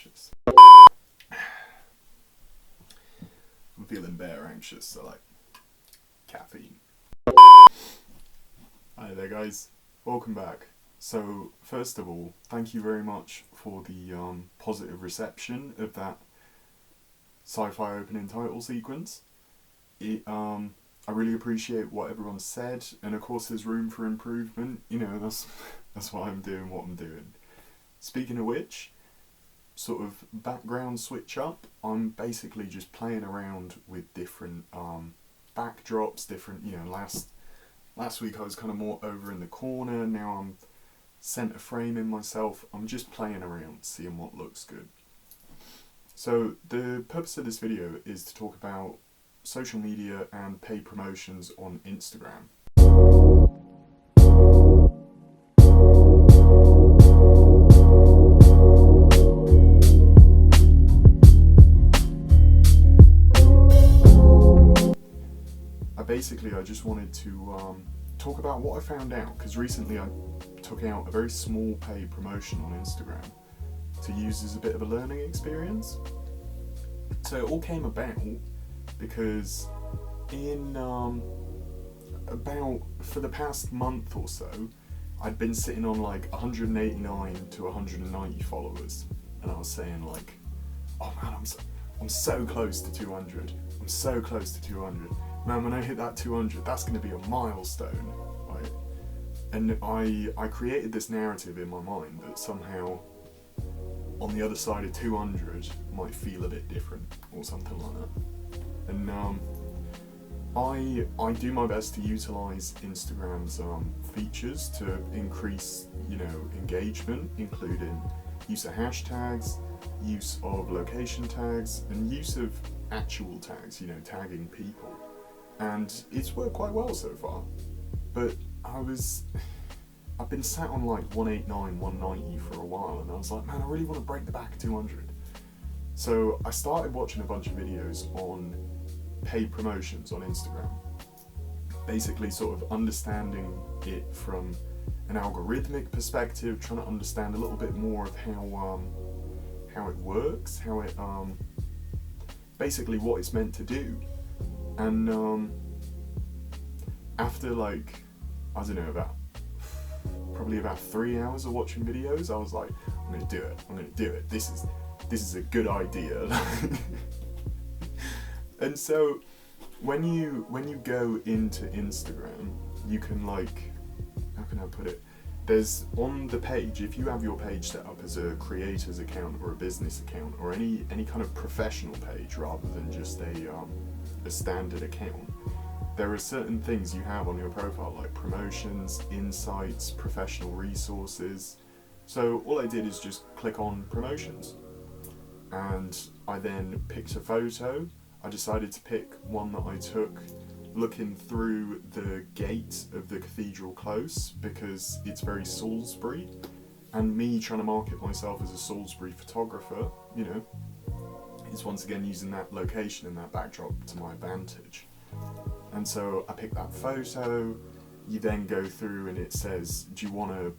anxious. I'm feeling bare anxious, so like caffeine. Hi there guys, welcome back. So first of all, thank you very much for the positive reception of that sci-fi opening title sequence. I really appreciate what everyone said, and of course there's room for improvement. You know, that's why I'm doing what I'm doing. Speaking of which, sort of background switch up, I'm basically just playing around with different backdrops, different, you know, last week I was kind of more over in the corner, now I'm centre framing myself. I'm just playing around, seeing what looks good. So the purpose of this video is to talk about social media and paid promotions on Instagram. I just wanted to talk about what I found out, because recently I took out a very small paid promotion on Instagram to use as a bit of a learning experience. So it all came about because in for the past month or so, I'd been sitting on like 189 to 190 followers, and I was saying like, oh man, I'm so close to 200. I'm so close to 200. Man, when I hit that 200, that's going to be a milestone, right? And I created this narrative in my mind that somehow on the other side of 200 might feel a bit different or something like that. And I do my best to utilize Instagram's features to increase, you know, engagement, including use of hashtags, use of location tags, and use of actual tags, you know, tagging people. And it's worked quite well so far. But I've been sat on like 189, 190 for a while, and I was like, man, I really want to break the back of 200. So I started watching a bunch of videos on paid promotions on Instagram. Basically sort of understanding it from an algorithmic perspective, trying to understand a little bit more of how it works, how it basically what it's meant to do. And after like, I don't know, probably about 3 hours of watching videos, I was like, I'm gonna do it. This is a good idea. And so when you go into Instagram, you can, like, how can I put it? There's on the page, if you have your page set up as a creator's account or a business account or any kind of professional page rather than just a standard account, there are certain things you have on your profile like promotions, insights, professional resources. So all I did is just click on promotions, and I then picked a photo. I decided to pick one that I took looking through the gate of the Cathedral Close because it's very Salisbury, and me trying to market myself as a Salisbury photographer, you know, is once again using that location and that backdrop to my advantage. And so I picked that photo. You then go through and it says, do you want an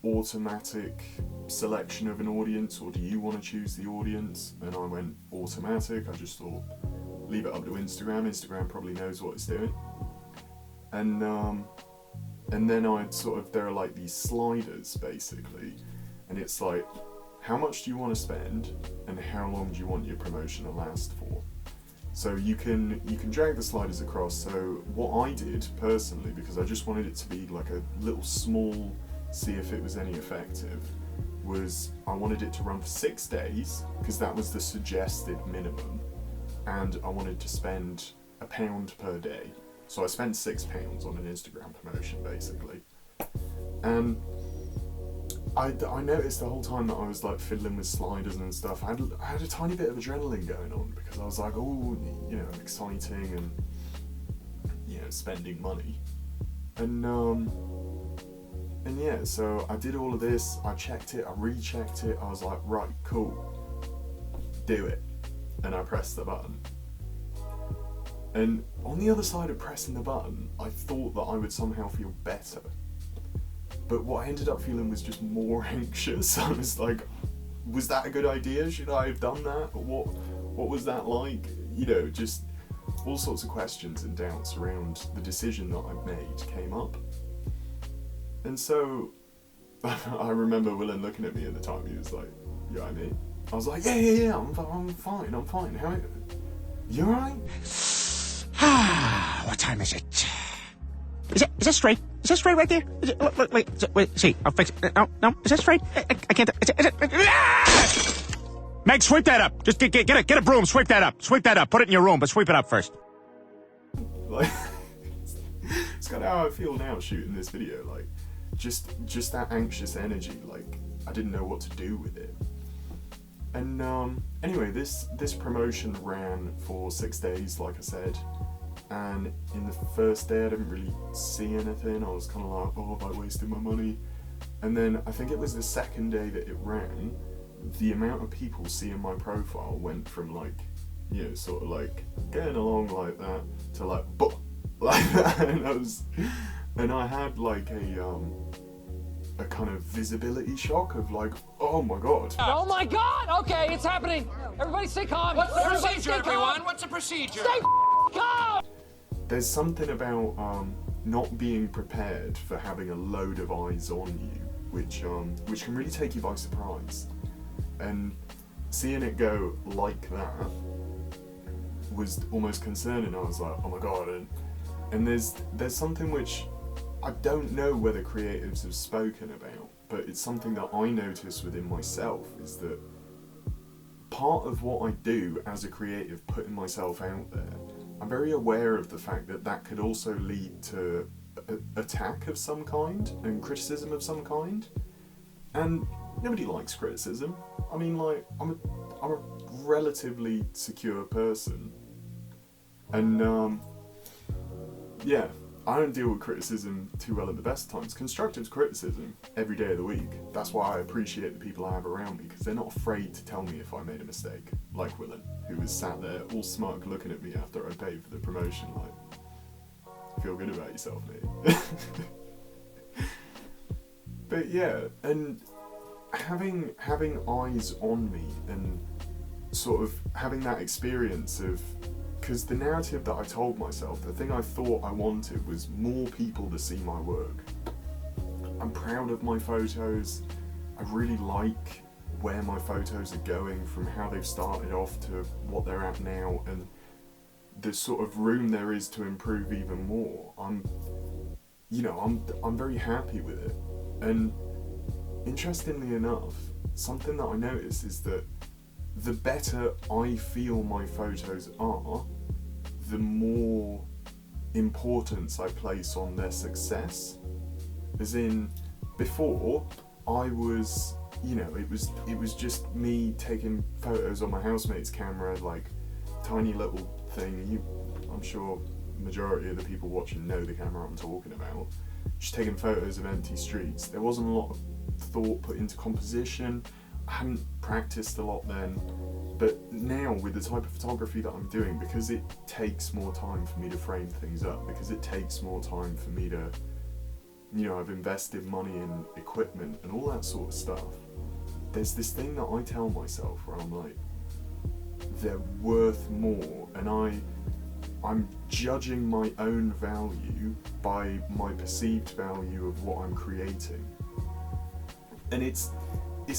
automatic selection of an audience, or do you want to choose the audience? And I went automatic. I just thought, leave it up to Instagram. Instagram probably knows what it's doing. And then there are like these sliders basically, and it's like, how much do you want to spend and how long do you want your promotion to last for? So you can drag the sliders across. So what I did personally, because I just wanted it to be like a little small, see if it was any effective, was I wanted it to run for 6 days because that was the suggested minimum, and I wanted to spend £1 per day. So I spent £6 on an Instagram promotion basically. And I noticed the whole time that I was like fiddling with sliders and stuff, I had a tiny bit of adrenaline going on because I was like, oh, you know, exciting and, you know, spending money. And yeah, so I did all of this, I checked it, I rechecked it, I was like, right, cool, do it. And I pressed the button. And on the other side of pressing the button, I thought that I would somehow feel better. But what I ended up feeling was just more anxious. I was like, was that a good idea? Should I have done that? What was that like? You know, just all sorts of questions and doubts around the decision that I've made came up. And so I remember Willen looking at me at the time. He was like, "You alright, mate?" I was like, yeah, I'm fine. How? You alright? What time is it? Is that straight? Is that straight right there? Is it, wait, see, I'll fix it. No, is that straight? I can't, is it, Meg, sweep that up. Just get a broom, sweep that up. Put it in your room, but sweep it up first. Like, it's kind of how I feel now shooting this video, like, just that anxious energy, like, I didn't know what to do with it. And anyway, this promotion ran for 6 days, like I said, and in the first day I didn't really see anything. I was kind of like, oh, have I wasted my money? And then I think it was the second day that it ran, the amount of people seeing my profile went from like, you know, sort of like getting along like that to like, but like that, and I had like a kind of visibility shock of like, oh my god. Oh my god! Okay, it's happening. Everybody stay calm. What's the procedure, everyone? What's the procedure? Stay calm! There's something about not being prepared for having a load of eyes on you, which can really take you by surprise. And seeing it go like that was almost concerning. I was like, oh my god. And there's something which I don't know whether creatives have spoken about, but it's something that I notice within myself, is that part of what I do as a creative, putting myself out there, I'm very aware of the fact that that could also lead to attack of some kind and criticism of some kind. And nobody likes criticism. I mean, like, I'm a relatively secure person, and yeah, I don't deal with criticism too well at the best times. Constructive criticism every day of the week. That's why I appreciate the people I have around me, because they're not afraid to tell me if I made a mistake. Like Willen, who was sat there all smug looking at me after I paid for the promotion, like, feel good about yourself, mate. But yeah, and having eyes on me and sort of having that experience of, because the narrative that I told myself, the thing I thought I wanted was more people to see my work. I'm proud of my photos. I really like where my photos are going, from how they've started off to what they're at now, and the sort of room there is to improve even more. I'm very happy with it. And interestingly enough, something that I noticed is that the better I feel my photos are, the more importance I place on their success. As in, before, I was, you know, it was just me taking photos on my housemate's camera, like tiny little thing. I'm sure majority of the people watching know the camera I'm talking about. Just taking photos of empty streets. There wasn't a lot of thought put into composition. I hadn't practiced a lot then, but now with the type of photography that I'm doing, because it takes more time for me to frame things up, because it takes more time for me to, you know, I've invested money in equipment and all that sort of stuff. There's this thing that I tell myself where I'm like, they're worth more, and I'm judging my own value by my perceived value of what I'm creating. And it's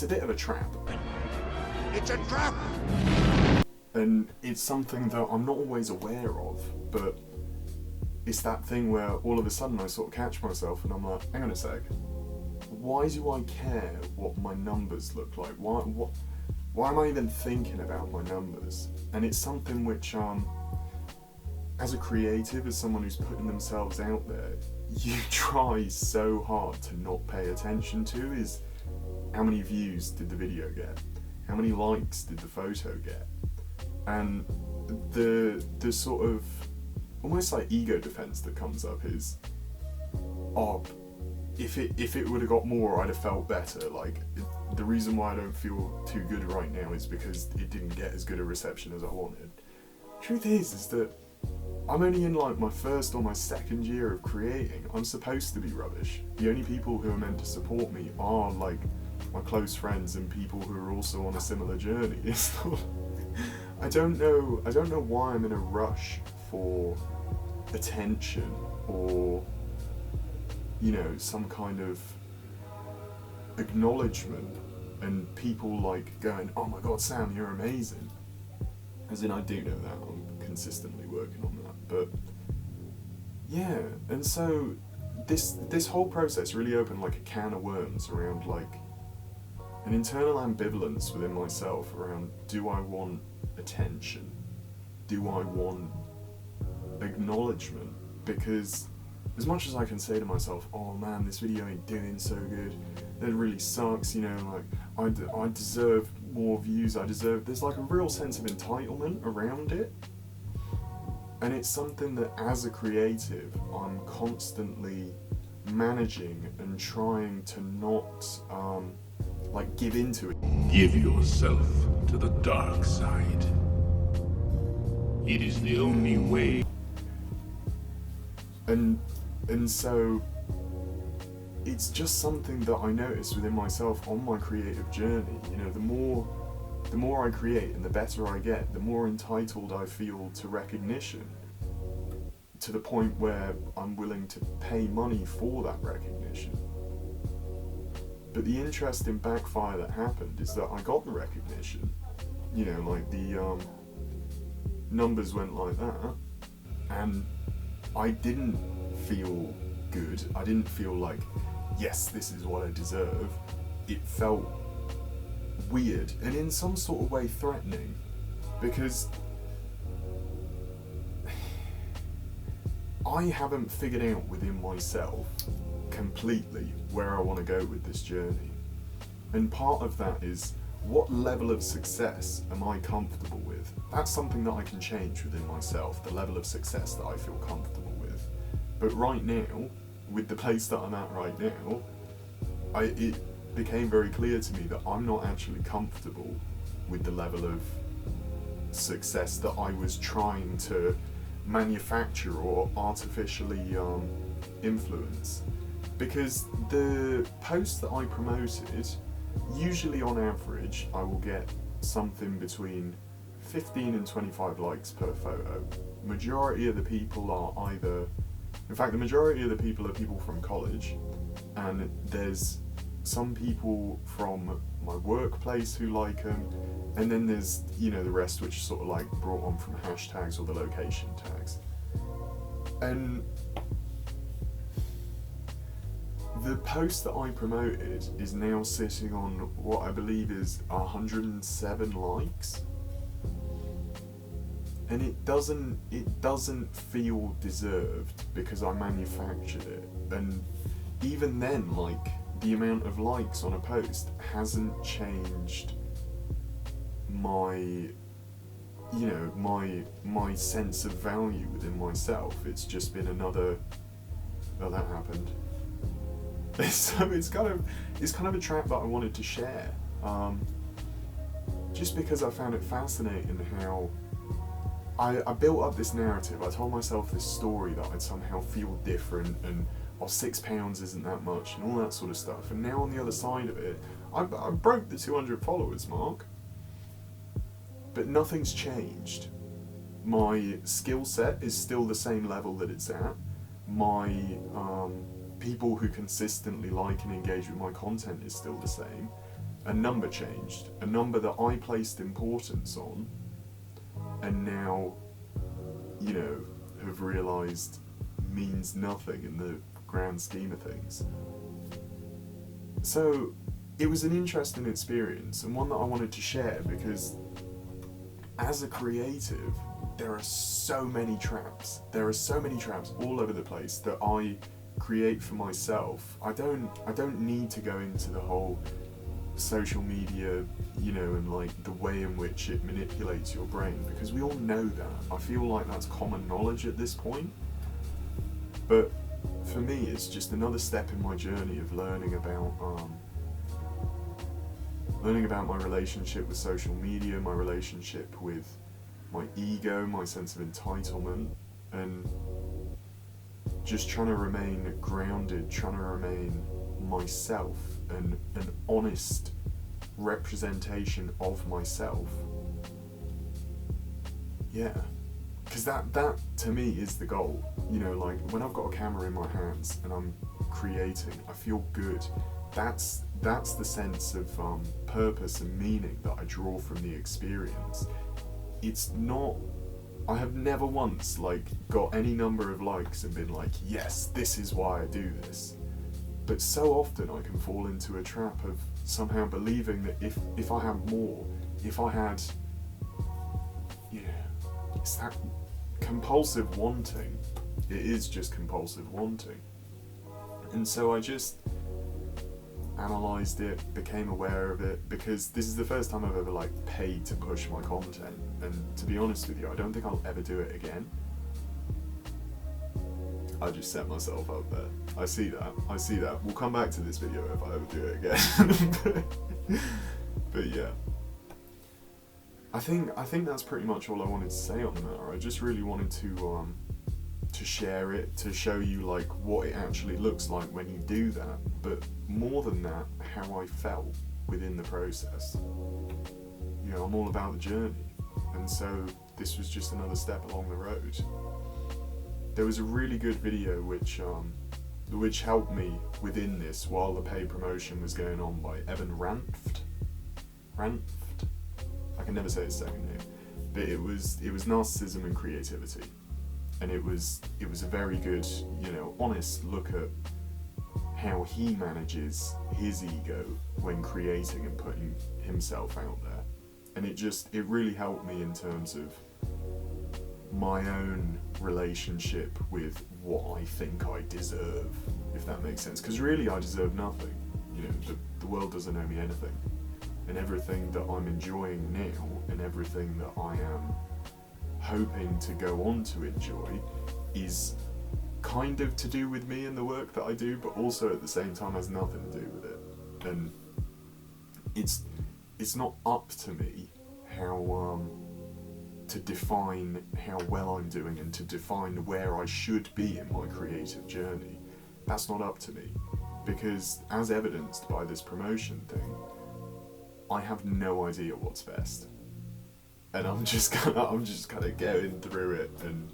a bit of a trap. It's a trap! And it's something that I'm not always aware of, but it's that thing where all of a sudden I sort of catch myself and I'm like, hang on a sec, why do I care what my numbers look like? Why am I even thinking about my numbers? And it's something which, as a creative, as someone who's putting themselves out there, you try so hard to not pay attention to, is how many views did the video get? How many likes did the photo get? And the sort of almost like ego defense that comes up is, oh, if it would have got more, I'd have felt better. Like, the reason why I don't feel too good right now is because it didn't get as good a reception as I wanted. Truth is that I'm only in like my first or my second year of creating. I'm supposed to be rubbish. The only people who are meant to support me are like my close friends and people who are also on a similar journey. It's not, I don't know why I'm in a rush for attention or, you know, some kind of acknowledgement and people like going, oh my god, Sam, you're amazing. As in, I do know that, I'm consistently working on that, but yeah, and so this whole process really opened like a can of worms around like an internal ambivalence within myself around, do I want attention? Do I want acknowledgement? Because as much as I can say to myself, oh man, this video ain't doing so good, that really sucks, you know, like I deserve more views, there's like a real sense of entitlement around it. And it's something that as a creative, I'm constantly managing and trying to not like give into it. Give yourself to the dark side. It is the only way. And so it's just something that I notice within myself on my creative journey. You know, the more I create and the better I get, the more entitled I feel to recognition, to the point where I'm willing to pay money for that recognition. But the interesting backfire that happened is that I got the recognition, you know, like the numbers went like that, and I didn't feel good. I didn't feel like, yes, this is what I deserve. It felt weird and in some sort of way threatening, because I haven't figured out within myself completely where I want to go with this journey. And part of that is, what level of success am I comfortable with? That's something that I can change within myself, the level of success that I feel comfortable with. But right now, with the place that I'm at right now, it became very clear to me that I'm not actually comfortable with the level of success that I was trying to manufacture or artificially influence. Because the posts that I promoted, usually on average, I will get something between 15 and 25 likes per photo. Majority of the people are either, in fact, the majority of the people are people from college, and there's some people from my workplace who like them, and then there's, you know, the rest which is sort of like brought on from hashtags or the location tags. And the post that I promoted is now sitting on what I believe is 107 likes. And it doesn't feel deserved because I manufactured it. And even then, like, the amount of likes on a post hasn't changed my, you know, my sense of value within myself. It's just been another, oh, that happened. So it's kind of a trap that I wanted to share, just because I found it fascinating how I built up this narrative. I told myself this story that I'd somehow feel different, and £6 isn't that much, and all that sort of stuff. And now on the other side of it, I broke the 200 followers mark, but nothing's changed. My skill set is still the same level that it's at. My people who consistently like and engage with my content is still the same. A number changed, a number that I placed importance on, and now, you know, have realised means nothing in the grand scheme of things. So it was an interesting experience, and one that I wanted to share, because as a creative, there are so many traps. There are so many traps all over the place that I create for myself. I don't need to go into the whole social media, you know, and like the way in which it manipulates your brain, because we all know that. I feel like that's common knowledge at this point. But for me, it's just another step in my journey of learning about my relationship with social media, my relationship with my ego, my sense of entitlement, and just trying to remain grounded, trying to remain myself an honest representation of myself. Yeah, because that to me is the goal. You know, like when I've got a camera in my hands and I'm creating, I feel good. That's the sense of purpose and meaning that I draw from the experience. It's not, I have never once like got any number of likes and been like, yes, this is why I do this. But so often I can fall into a trap of somehow believing that if I had more, if I had, you know, it's that compulsive wanting. It is just compulsive wanting. And so I just analysed it, became aware of it, because this is the first time I've ever like paid to push my content. And to be honest with you, I don't think I'll ever do it again. I just set myself up there. I see that. We'll come back to this video if I ever do it again. but yeah. I think that's pretty much all I wanted to say on the matter. I just really wanted to share it, to show you like what it actually looks like when you do that, but more than that, how I felt within the process. You know, I'm all about the journey, and so this was just another step along the road. There was a really good video which helped me within this while the paid promotion was going on by Evan Ranft. I can never say his second name, but it was narcissism and creativity, and it was a very good, you know, honest look at how he manages his ego when creating and putting himself out there, and it really helped me in terms of my own relationship with what I think I deserve, if that makes sense. Because really, I deserve nothing. You know, the world doesn't owe me anything, and everything that I'm enjoying now, and everything that I am hoping to go on to enjoy, is kind of to do with me and the work that I do, but also at the same time has nothing to do with it. And it's not up to me how to define how well I'm doing and to define where I should be in my creative journey. That's not up to me, because as evidenced by this promotion thing, I have no idea what's best, and I'm just kind of going through it, and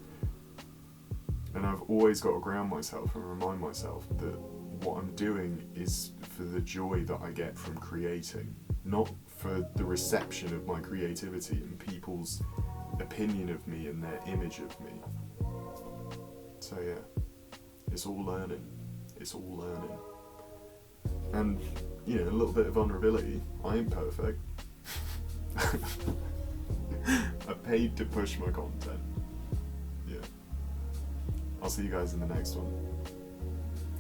I've always got to ground myself and remind myself that what I'm doing is for the joy that I get from creating, not for the reception of my creativity and people's opinion of me and their image of me. So yeah, it's all learning. And, you know, a little bit of vulnerability. I ain't perfect. I paid to push my content. Yeah. I'll see you guys in the next one.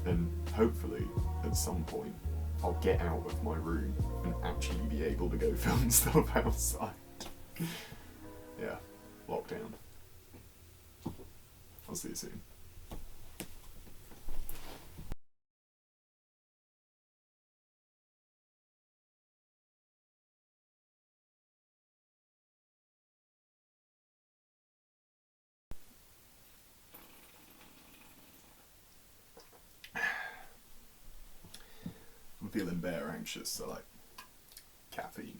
And hopefully, at some point, I'll get out of my room and actually be able to go film stuff outside. Yeah, lockdown. I'll see you soon. I'm feeling bare anxious, so like caffeine.